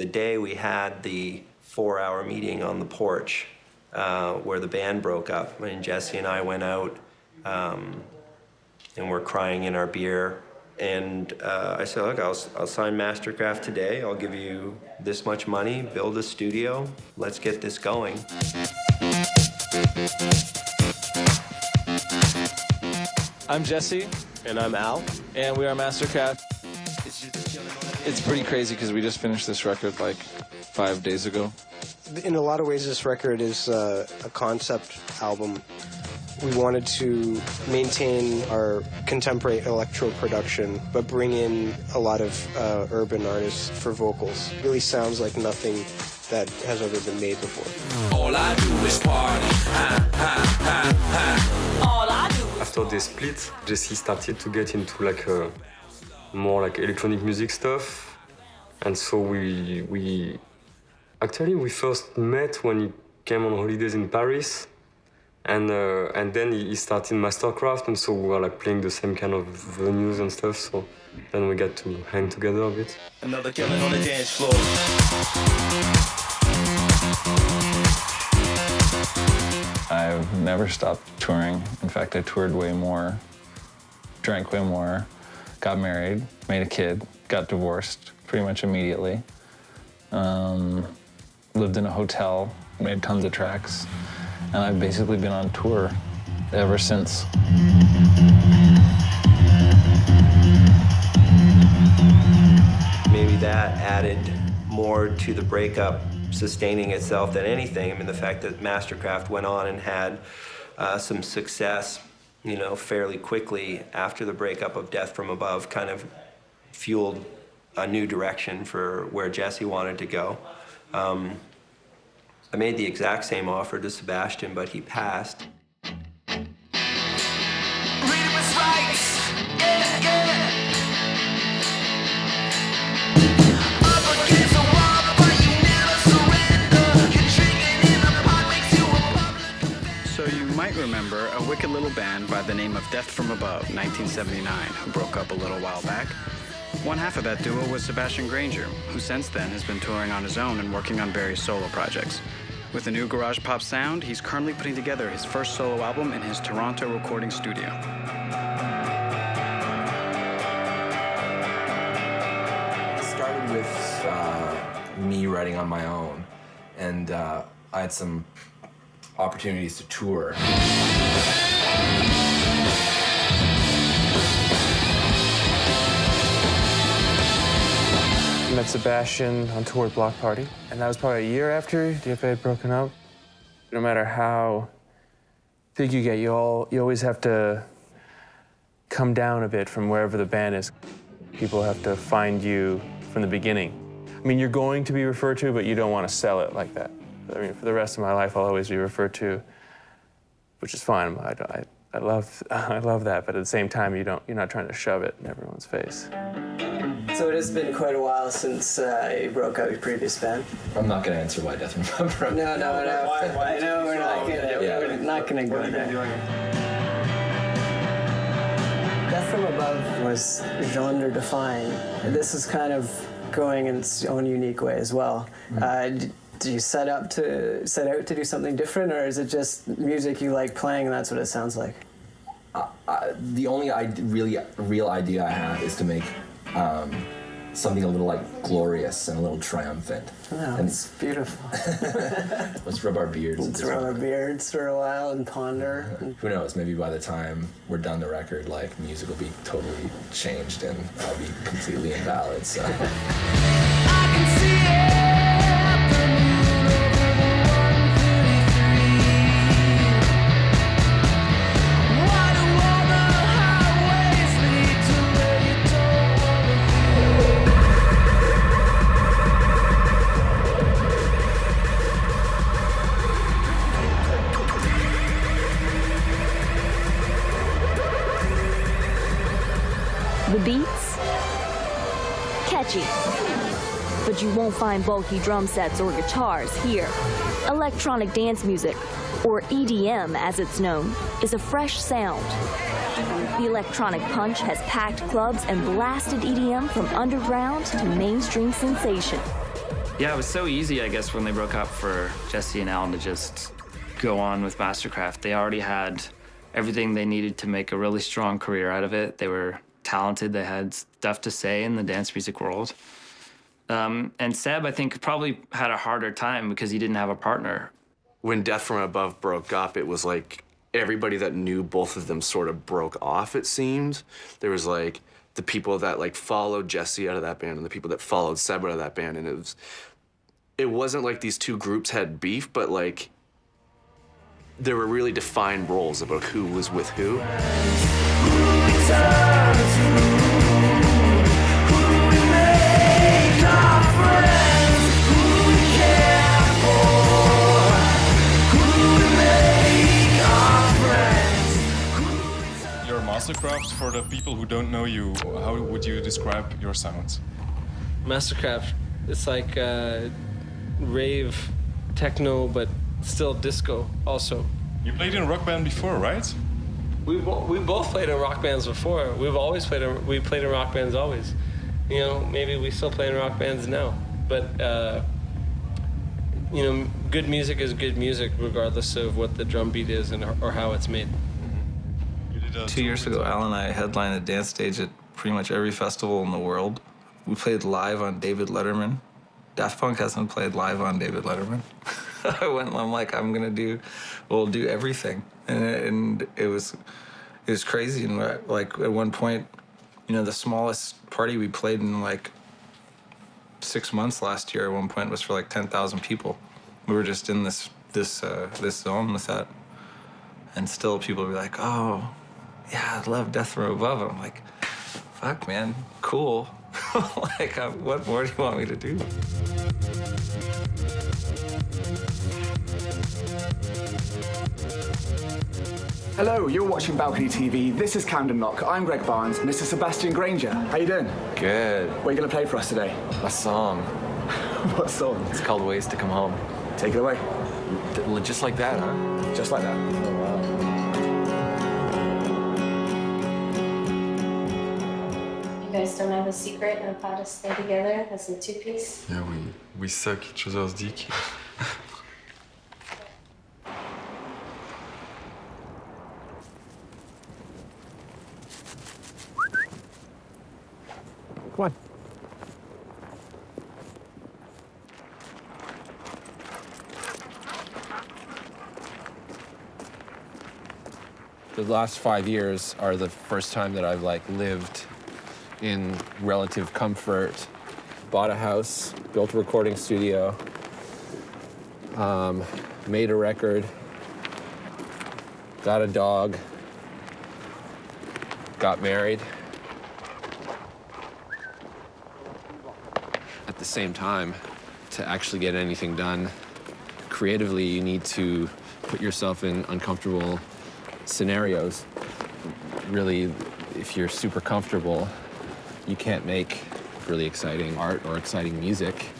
The day we had the 4-hour meeting on the porch where the band broke up, and Jesse and I went out and we're crying in our beer. And I said, look, I'll sign Mastercraft today. I'll give you this much money, build a studio. Let's get this going. I'm Jesse. And I'm Al. And we are Mastercraft. It's pretty crazy because we just finished this record like 5 days ago. In a lot of ways, this record is a concept album. We wanted to maintain our contemporary electro production, but bring in a lot of urban artists for vocals. It really sounds like nothing that has ever been made before. All I do is party. All I do is After they split, Jesse started to get into like more like electronic music stuff, and so we first met when he came on holidays in Paris. And then he started Mastercraft, and so we were like playing the same kind of venues and stuff. So then we got to hang together a bit. another killing on the dance floor. I've never stopped touring. In fact, I toured way more, drank way more, got married, made a kid, got divorced pretty much immediately. Lived in a hotel, made tons of tracks. And I've basically been on tour ever since. Maybe that added more to the breakup sustaining itself than anything. I mean, the fact that Mastercraft went on and had some success, you know, fairly quickly after the breakup of Death from Above kind of fueled a new direction for where Jesse wanted to go. I made the exact same offer to Sebastian, but he passed. So you might remember a wicked little band by the name of Death from Above, 1979, who broke up a little while back. One half of that duo was Sebastian Granger, who since then has been touring on his own and working on various solo projects. With a new garage pop sound, he's currently putting together his first solo album in his Toronto recording studio. It started with me writing on my own, and I had some opportunities to tour. I met Sebastian on tour at Block Party, and that was probably a year after DFA had broken up. No matter how big you get, you always have to come down a bit from wherever the band is. People have to find you from the beginning. I mean, you're going to be referred to, but you don't want to sell it like that. I mean, for the rest of my life, I'll always be referred to, which is fine. I love that, but at the same time, you're not trying to shove it in everyone's face. So it has been quite a while since you broke up your previous band. I'm not going to answer why Death from Above. No. I know we're not gonna go there. Death from Above was genre-defying. This is kind of going in its own unique way as well. Do you set out to do something different, or is it just music you like playing and that's what it sounds like? The only real idea I have is to make something a little like glorious and a little triumphant. Oh, it's beautiful. Let's rub our beards. Let's rub our beards for a while and ponder. Who knows? Maybe by the time we're done the record, like music will be totally changed and I'll be completely invalid. So. I can see it. The beats? Catchy. But you won't find bulky drum sets or guitars here. Electronic dance music, or EDM as it's known, is a fresh sound. The electronic punch has packed clubs and blasted EDM from underground to mainstream sensation. Yeah, it was so easy, I guess, when they broke up for Jesse and Alan to just go on with Mastercraft. They already had everything they needed to make a really strong career out of it. They were talented. They had stuff to say in the dance music world. And Seb, I think, probably had a harder time because he didn't have a partner. When Death from Above broke up, it was like everybody that knew both of them sort of broke off, it seemed. There was like the people that like followed Jesse out of that band and the people that followed Seb out of that band, and it wasn't like these two groups had beef, but like there were really defined roles about who was with who. Your Mastercraft, for the people who don't know you, how would you describe your sound? Mastercraft, it's like rave techno, but still disco also. You played in a rock band before, right? We both played in rock bands before. We played in rock bands always. You know, maybe we still play in rock bands now. But, you know, good music is good music regardless of what the drum beat is or how it's made. 2 years ago, Al and I headlined a dance stage at pretty much every festival in the world. We played live on David Letterman. Daft Punk hasn't played live on David Letterman. I'm like, we'll do everything. And it was crazy. And like at one point, you know, the smallest party we played in like 6 months last year at one point was for like 10,000 people. We were just in this zone with that. And still people would be like, oh, yeah, I love Death from Above. I'm like, fuck, man, cool. Like, what more do you want me to do? Hello, you're watching Balcony TV. This is Camden Lock. I'm Greg Barnes, and this is Sebastian Granger. How you doing? Good. What are you going to play for us today? A song. What song? It's called Ways to Come Home. Take it away. Just like that, huh? Just like that. Oh, wow. You guys don't have a secret of how to stay together as a two-piece? Yeah, we suck each other's dick. Come on. The last 5 years are the first time that I've like lived in relative comfort, bought a house, built a recording studio, made a record, got a dog, got married. At the same time, to actually get anything done creatively, you need to put yourself in uncomfortable scenarios. Really, if you're super comfortable, you can't make really exciting art or exciting music.